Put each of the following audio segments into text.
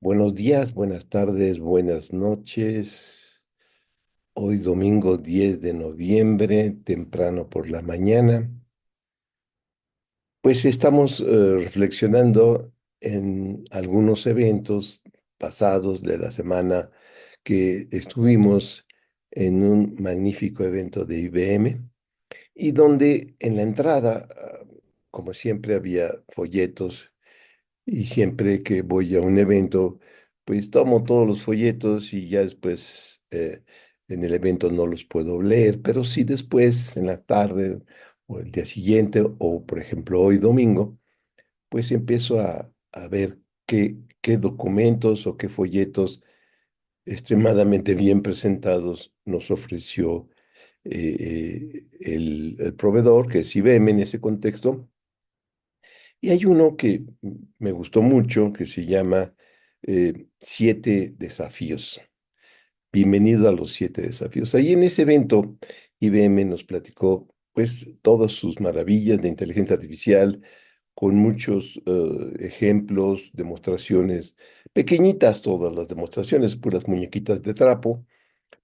Buenos días, buenas tardes, buenas noches. Hoy domingo 10 de noviembre, temprano por la mañana. Pues estamos reflexionando en algunos eventos pasados de la semana que estuvimos en un magnífico evento de IBM y donde en la entrada, como siempre, había folletos. Y siempre que voy a un evento, pues tomo todos los folletos y ya después en el evento no los puedo leer, pero sí después, en la tarde o el día siguiente, o por ejemplo hoy domingo, pues empiezo a ver qué documentos o qué folletos extremadamente bien presentados nos ofreció el proveedor, que es IBM en ese contexto. Y hay uno que me gustó mucho, que se llama Siete Desafíos. Bienvenido a los Siete Desafíos. Ahí en ese evento, IBM nos platicó pues todas sus maravillas de inteligencia artificial, con muchos ejemplos, demostraciones, pequeñitas todas las demostraciones, puras muñequitas de trapo,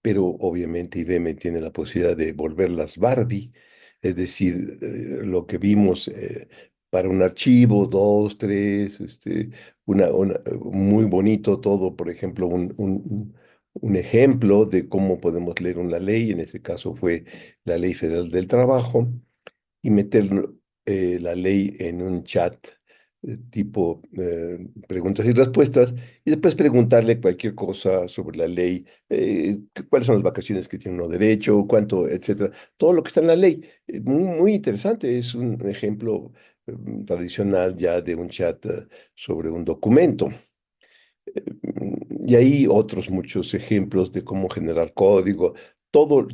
pero obviamente IBM tiene la posibilidad de volverlas Barbie, es decir, lo que vimos para un archivo, dos, tres, muy bonito todo, por ejemplo, un ejemplo de cómo podemos leer una ley, en ese caso fue la Ley Federal del Trabajo, y meter la ley en un chat tipo preguntas y respuestas, y después preguntarle cualquier cosa sobre la ley, cuáles son las vacaciones que tiene uno derecho, cuánto, etcétera, todo lo que está en la ley. Muy interesante, es un ejemplo tradicional ya de un chat sobre un documento. Y hay otros muchos ejemplos de cómo generar código, todo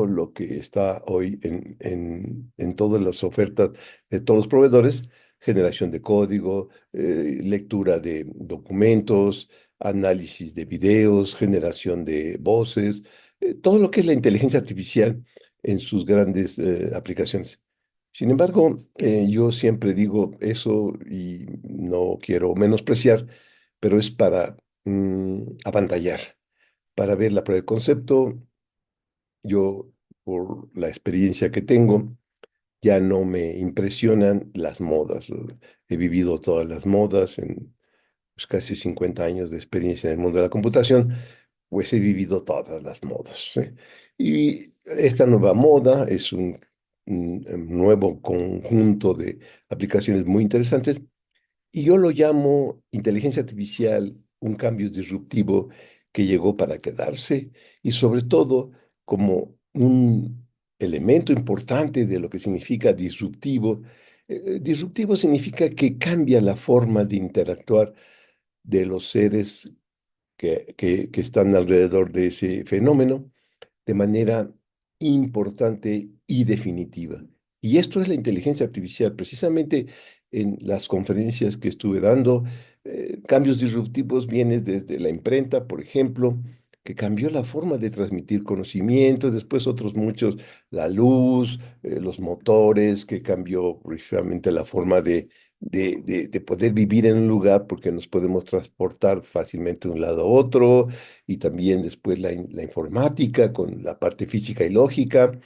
lo que está hoy en todas las ofertas de todos los proveedores, generación de código, lectura de documentos, análisis de videos, generación de voces, todo lo que es la inteligencia artificial en sus grandes aplicaciones. Sin embargo, yo siempre digo eso y no quiero menospreciar, pero es para apantallar, para ver la prueba de concepto. Yo, por la experiencia que tengo, ya no me impresionan las modas. He vivido todas las modas en pues, casi 50 años de experiencia en el mundo de la computación, pues he vivido todas las modas. Y esta nueva moda es un nuevo conjunto de aplicaciones muy interesantes y yo lo llamo inteligencia artificial, un cambio disruptivo que llegó para quedarse y sobre todo como un elemento importante de lo que significa disruptivo. Disruptivo significa que cambia la forma de interactuar de los seres que están alrededor de ese fenómeno de manera importante y definitiva. Y esto es la inteligencia artificial. Precisamente en las conferencias que estuve dando, cambios disruptivos vienen desde la imprenta, por ejemplo, que cambió la forma de transmitir conocimiento, después otros muchos, la luz, los motores, que cambió precisamente la forma de poder vivir en un lugar porque nos podemos transportar fácilmente de un lado a otro, y también después la informática con la parte física y lógica,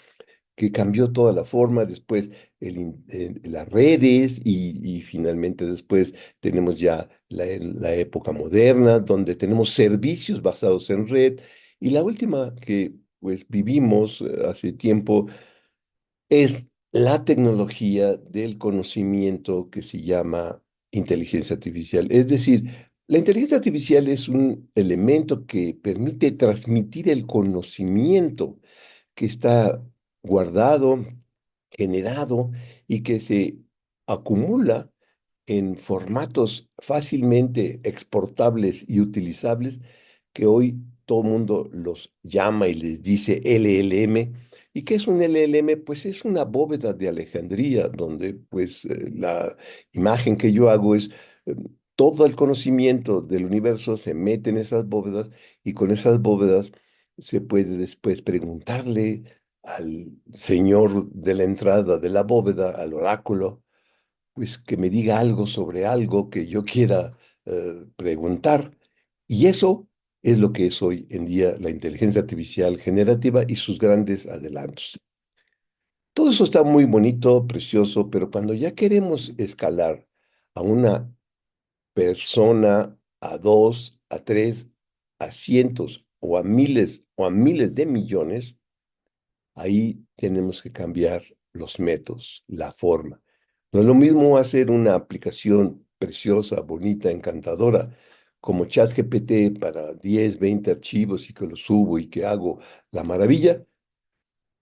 que cambió toda la forma, después las redes y finalmente después tenemos ya la época moderna, donde tenemos servicios basados en red, y la última que pues vivimos hace tiempo es la tecnología del conocimiento que se llama inteligencia artificial. Es decir, la inteligencia artificial es un elemento que permite transmitir el conocimiento que está guardado, generado y que se acumula en formatos fácilmente exportables y utilizables, que hoy todo el mundo los llama y les dice LLM. ¿Y qué es un LLM? Pues es una bóveda de Alejandría, donde pues la imagen que yo hago es eh, todo el conocimiento del universo se mete en esas bóvedas, y con esas bóvedas se puede después preguntarle al señor de la entrada de la bóveda, al oráculo, pues que me diga algo sobre algo que yo quiera preguntar. Y eso es lo que es hoy en día la inteligencia artificial generativa y sus grandes adelantos. Todo eso está muy bonito, precioso, pero cuando ya queremos escalar a una persona, a dos, a tres, a cientos o a miles de millones, ahí tenemos que cambiar los métodos, la forma. No es lo mismo hacer una aplicación preciosa, bonita, encantadora, como ChatGPT para 10, 20 archivos y que lo subo y que hago la maravilla,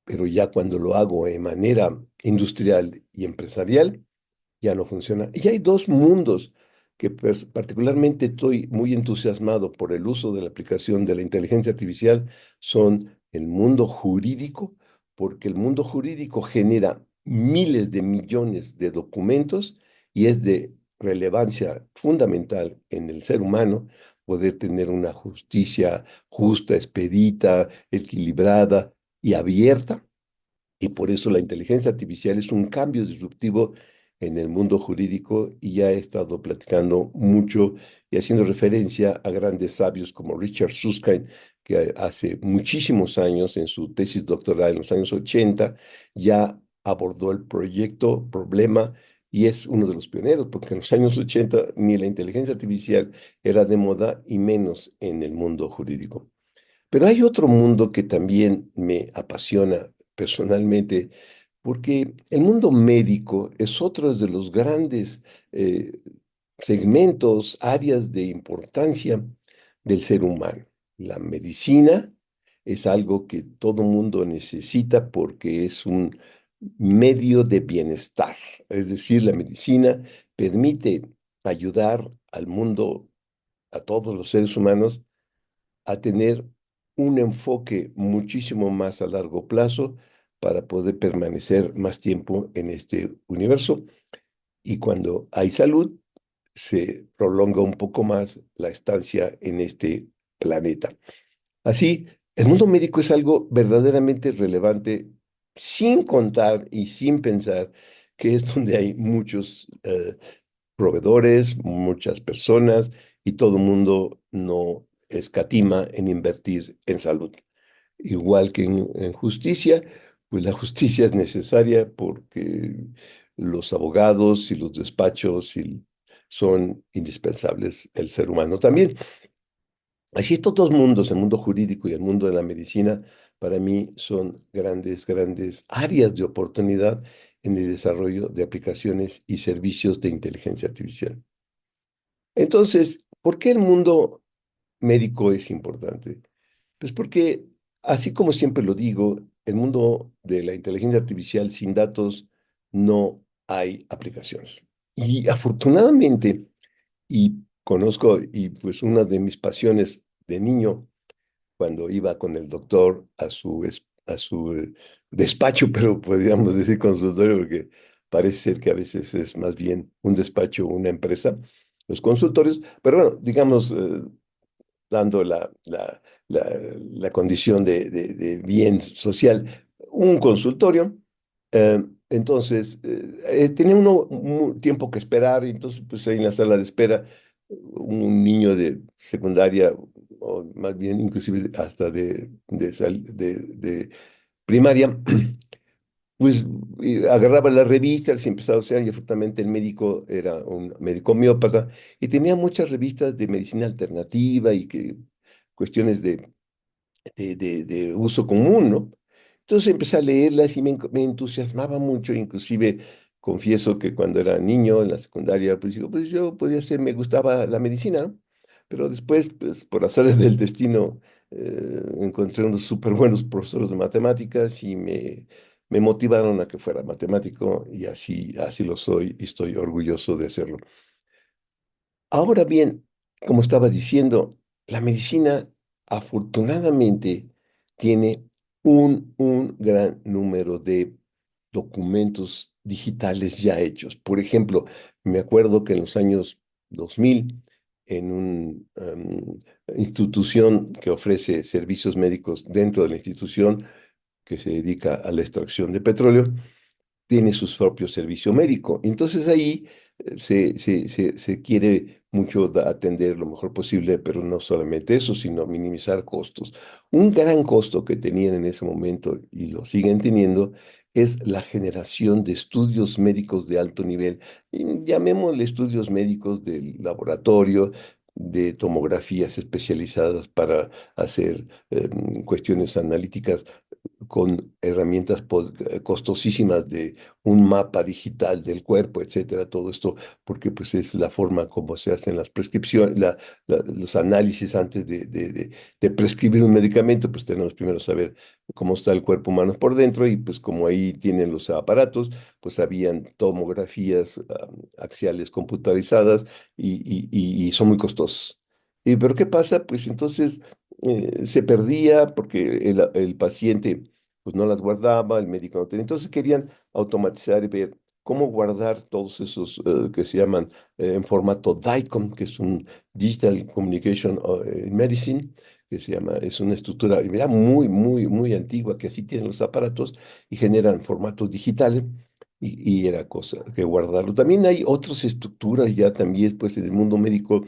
pero ya cuando lo hago de manera industrial y empresarial, ya no funciona. Y hay dos mundos que particularmente estoy muy entusiasmado por el uso de la aplicación de la inteligencia artificial, son el mundo jurídico, porque el mundo jurídico genera miles de millones de documentos y es de relevancia fundamental en el ser humano poder tener una justicia justa, expedita, equilibrada y abierta, y por eso la inteligencia artificial es un cambio disruptivo en el mundo jurídico y ya he estado platicando mucho y haciendo referencia a grandes sabios como Richard Susskind, que hace muchísimos años en su tesis doctoral en los años 80 ya abordó el proyecto, problema, y es uno de los pioneros, porque en los años 80 ni la inteligencia artificial era de moda y menos en el mundo jurídico. Pero hay otro mundo que también me apasiona personalmente, porque el mundo médico es otro de los grandes eh, segmentos, áreas de importancia del ser humano. La medicina es algo que todo mundo necesita porque es un medio de bienestar. Es decir, la medicina permite ayudar al mundo, a todos los seres humanos, a tener un enfoque muchísimo más a largo plazo para poder permanecer más tiempo en este universo. Y cuando hay salud, se prolonga un poco más la estancia en este planeta. Así, el mundo médico es algo verdaderamente relevante, sin contar y sin pensar que es donde hay muchos proveedores, muchas personas y todo el mundo no escatima en invertir en salud. Igual que en justicia, pues la justicia es necesaria porque los abogados y los despachos son indispensables, el ser humano también. Así estos dos mundos, el mundo jurídico y el mundo de la medicina, para mí son grandes, grandes áreas de oportunidad en el desarrollo de aplicaciones y servicios de inteligencia artificial. Entonces, ¿por qué el mundo médico es importante? Pues porque, así como siempre lo digo, el mundo de la inteligencia artificial sin datos no hay aplicaciones. Y afortunadamente, y conozco, y pues una de mis pasiones de niño, cuando iba con el doctor a su despacho, pero podríamos decir consultorio, porque parece ser que a veces es más bien un despacho o una empresa, los consultorios, pero bueno, digamos, dando la condición de bien social, un consultorio. Entonces, tenía uno tiempo que esperar, y entonces, pues ahí en la sala de espera, un niño de secundaria, o más bien inclusive hasta de primaria, pues agarraba las revistas y empezaba a hacer, y afortunadamente el médico era un médico homeópata, y tenía muchas revistas de medicina alternativa y que cuestiones de uso común, ¿no? Entonces empecé a leerlas y me entusiasmaba mucho, inclusive confieso que cuando era niño en la secundaria, pues digo, pues yo podía ser, me gustaba la medicina, ¿no? Pero después, pues por azares del destino, encontré unos súper buenos profesores de matemáticas y me motivaron a que fuera matemático y así lo soy y estoy orgulloso de hacerlo. Ahora bien, como estaba diciendo, la medicina afortunadamente tiene un gran número de documentos digitales ya hechos. Por ejemplo, me acuerdo que en los años 2000, en una institución que ofrece servicios médicos dentro de la institución que se dedica a la extracción de petróleo, tiene su propio servicio médico. Entonces ahí se quiere mucho atender lo mejor posible, pero no solamente eso, sino minimizar costos. Un gran costo que tenían en ese momento y lo siguen teniendo es la generación de estudios médicos de alto nivel. Y llamémosle estudios médicos del laboratorio, de tomografías especializadas para hacer cuestiones analíticas con herramientas costosísimas de un mapa digital del cuerpo, etcétera, todo esto, porque pues es la forma como se hacen las prescripciones, los análisis antes de prescribir un medicamento, pues tenemos primero saber cómo está el cuerpo humano por dentro y pues como ahí tienen los aparatos, pues habían tomografías axiales computarizadas y son muy costosos. Pero ¿qué pasa? Pues entonces se perdía porque el paciente pues no las guardaba, el médico no tenía. Entonces querían automatizar y ver cómo guardar todos esos que se llaman en formato DICOM, que es un Digital Communication Medicine, que se llama, es una estructura ya muy, muy, muy antigua, que así tienen los aparatos y generan formatos digitales. Y era cosa que guardarlo. También hay otras estructuras ya también, pues, en el mundo médico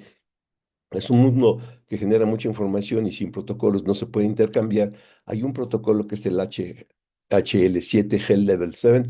es un mundo que genera mucha información y sin protocolos no se puede intercambiar. Hay un protocolo que es el HL7, Health Level 7,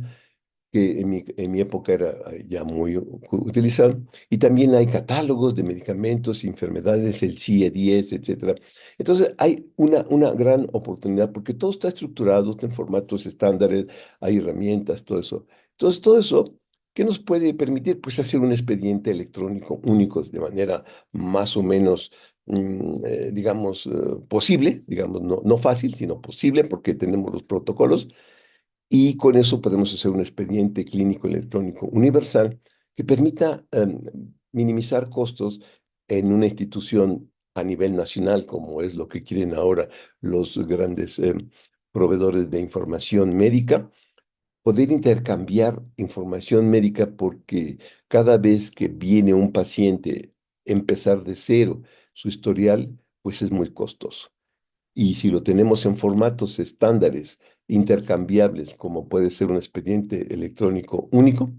que en mi época era ya muy utilizado. Y también hay catálogos de medicamentos, enfermedades, el CIE-10, etcétera. Entonces hay una gran oportunidad porque todo está estructurado, está en formatos estándares, hay herramientas, todo eso. Entonces todo eso, ¿qué nos puede permitir? Pues hacer un expediente electrónico único de manera más o menos digamos, posible, digamos, no fácil, sino posible, porque tenemos los protocolos y con eso podemos hacer un expediente clínico electrónico universal que permita minimizar costos en una institución a nivel nacional, como es lo que quieren ahora los grandes proveedores de información médica, poder intercambiar información médica porque cada vez que viene un paciente empezar de cero su historial, pues es muy costoso. Y si lo tenemos en formatos estándares, intercambiables, como puede ser un expediente electrónico único,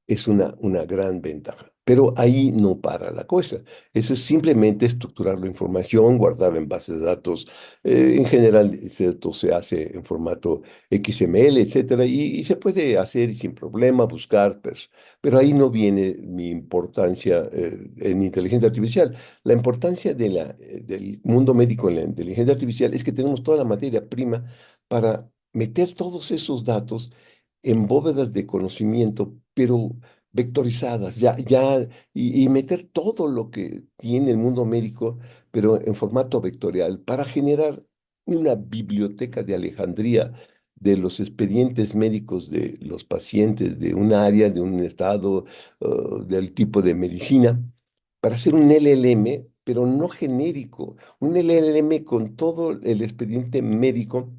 es una gran ventaja. Pero ahí no para la cosa. Eso es simplemente estructurar la información, guardarla en bases de datos. En general, esto se hace en formato XML, etcétera, y se puede hacer sin problema, buscar, pues, pero ahí no viene mi importancia en inteligencia artificial. La importancia del mundo médico en la inteligencia artificial es que tenemos toda la materia prima para meter todos esos datos en bóvedas de conocimiento, pero vectorizadas, y meter todo lo que tiene el mundo médico, pero en formato vectorial, para generar una biblioteca de Alejandría de los expedientes médicos de los pacientes de un área, de un estado, del tipo de medicina, para hacer un LLM, pero no genérico, un LLM con todo el expediente médico.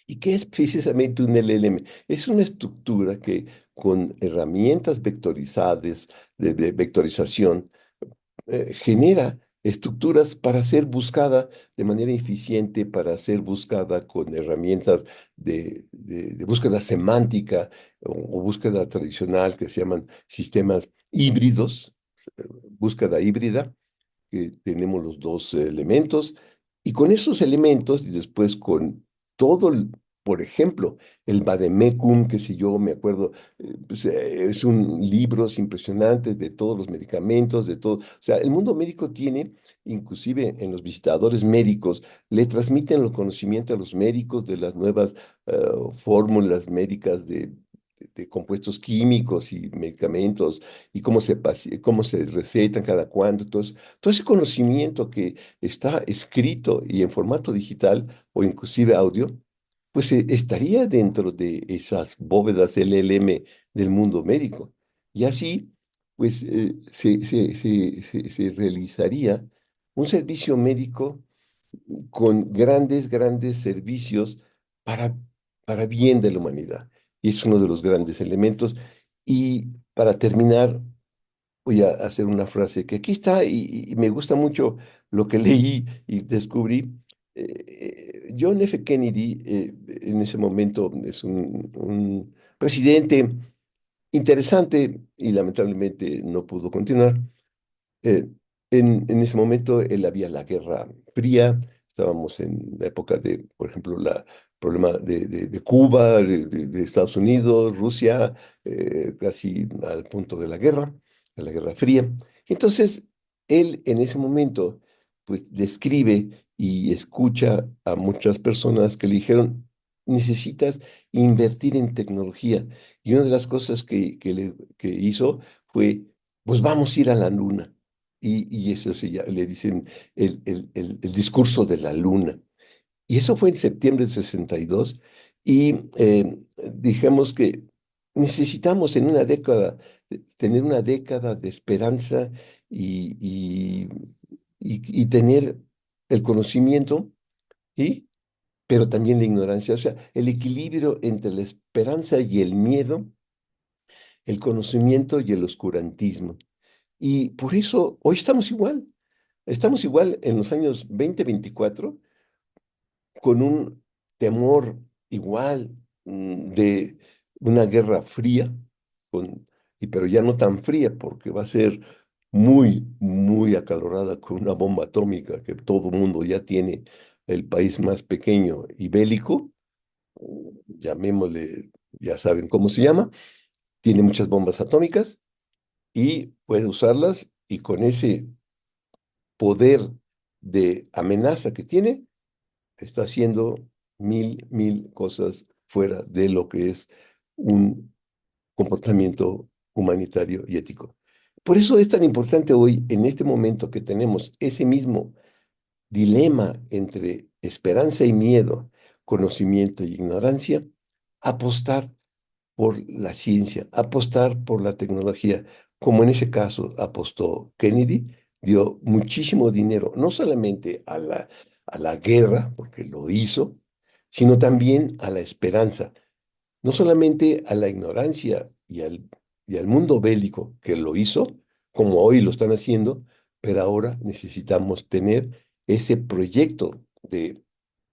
¿Y qué es precisamente un LLM? Es una estructura que con herramientas vectorizadas, de vectorización, genera estructuras para ser buscada de manera eficiente, para ser buscada con herramientas de búsqueda semántica o búsqueda tradicional que se llaman sistemas híbridos, búsqueda híbrida que tenemos los dos elementos, y con esos elementos, y después con todo, por ejemplo, el Vademecum, que si yo me acuerdo, pues, es un libros impresionantes de todos los medicamentos, de todo. O sea, el mundo médico tiene, inclusive en los visitadores médicos, le transmiten el conocimiento a los médicos de las nuevas fórmulas médicas de compuestos químicos y medicamentos y cómo se recetan cada cuándo. Entonces, todo ese conocimiento que está escrito y en formato digital o inclusive audio, pues estaría dentro de esas bóvedas LLM del mundo médico. Y así, pues se realizaría un servicio médico con grandes, grandes servicios para, para bien de la humanidad. Y es uno de los grandes elementos. Y para terminar, voy a hacer una frase que aquí está y me gusta mucho lo que leí y descubrí. John F. Kennedy en ese momento es un presidente interesante y lamentablemente no pudo continuar. Eh, en ese momento él había la Guerra Fría, estábamos en la época de, por ejemplo, el problema de Cuba, de Estados Unidos, Rusia, casi al punto de la Guerra Fría. Entonces, él en ese momento, pues describe y escucha a muchas personas que le dijeron, necesitas invertir en tecnología. Y una de las cosas que hizo fue, pues vamos a ir a la luna. Y eso le dicen el discurso de la luna. Y eso fue en septiembre del 62. Y dijimos que necesitamos en una década tener una década de esperanza y, y, y tener el conocimiento, ¿sí? Pero también la ignorancia. O sea, el equilibrio entre la esperanza y el miedo, el conocimiento y el oscurantismo. Y por eso hoy estamos igual. Estamos igual en los años 2024 con un temor igual de una guerra fría, pero ya no tan fría porque va a ser muy, muy acalorada con una bomba atómica que todo el mundo ya tiene, el país más pequeño y bélico, llamémosle, ya saben cómo se llama, tiene muchas bombas atómicas y puede usarlas y con ese poder de amenaza que tiene, está haciendo mil cosas fuera de lo que es un comportamiento humanitario y ético. Por eso es tan importante hoy, en este momento que tenemos ese mismo dilema entre esperanza y miedo, conocimiento y ignorancia, apostar por la ciencia, apostar por la tecnología, como en ese caso apostó Kennedy, dio muchísimo dinero, no solamente a la guerra, porque lo hizo, sino también a la esperanza, no solamente a la ignorancia y al mundo bélico que lo hizo, como hoy lo están haciendo, pero ahora necesitamos tener ese proyecto de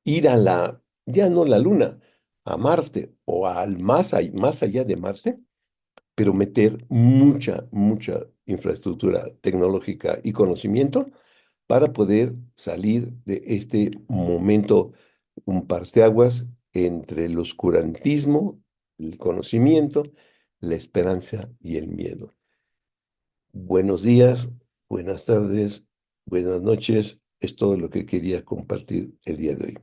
ir a ya no la Luna, a Marte o al más allá de Marte, pero meter mucha infraestructura tecnológica y conocimiento para poder salir de este momento, un parteaguas entre el oscurantismo, el conocimiento, la esperanza y el miedo. Buenos días, buenas tardes, buenas noches. Es todo lo que quería compartir el día de hoy.